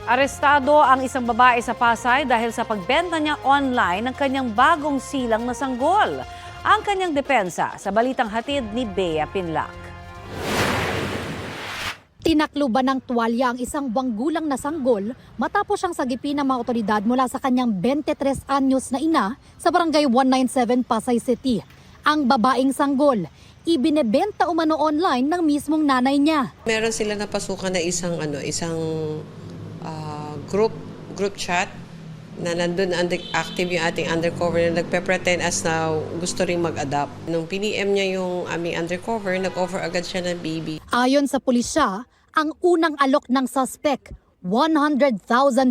Arestado ang isang babae sa Pasay dahil sa pagbenta niya online ng kanyang bagong silang na sanggol. Ang kanyang depensa sa balitang hatid ni Bea Pinlac. Tinakluban ng tuwalya ang isang wanggulang na sanggol matapos siyang sagipin ng mga otoridad mula sa kanyang 23 anyos na ina sa barangay 197 Pasay City. Ang babaeng sanggol, ibinebenta umano online ng mismong nanay niya. Meron sila napasukan na isang group chat na nandun active yung ating undercover na nagpe-pretend as na gusto ring mag-adopt. Nung piniem niya yung aming undercover, nag-offer agad siya ng baby. Ayon sa pulisya, ang unang alok ng suspect, 100,000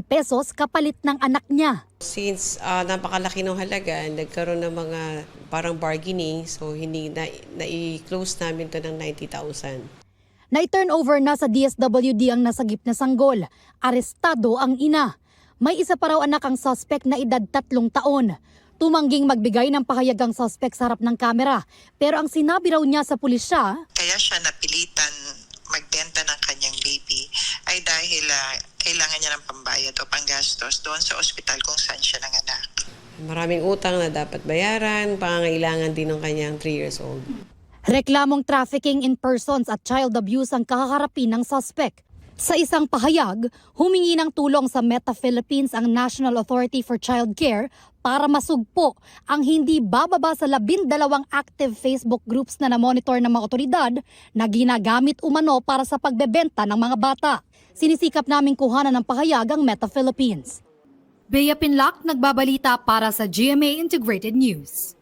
pesos kapalit ng anak niya. Since napakalaki ng halaga, nagkaroon ng mga parang bargaining, so hindi na-i-close namin to ng 90,000. Na-turnover na sa DSWD ang nasagip na sanggol. Arestado ang ina. May isa pa raw anak ang suspect na edad 3 taon. Tumangging magbigay ng pahayag ang suspect sa harap ng kamera. Pero ang sinabi raw niya sa pulisya, kaya siya napilitan magbenta ng kanyang baby ay dahil kailangan niya ng pambayad o panggastos doon sa ospital kung saan siya nanganak. Maraming utang na dapat bayaran, pangangailangan din ng kanyang 3 years old. reklamong trafficking in persons at child abuse ang kakaharapin ng suspect. Sa isang pahayag, humingi ng tulong sa Meta Philippines ang National Authority for Child Care para masugpo ang hindi bababa sa 12 active Facebook groups na namonitor ng mga otoridad na ginagamit umano para sa pagbebenta ng mga bata. Sinisikap naming kuhanan ng pahayag ang Meta Philippines. Bea Pinlac, nagbabalita para sa GMA Integrated News.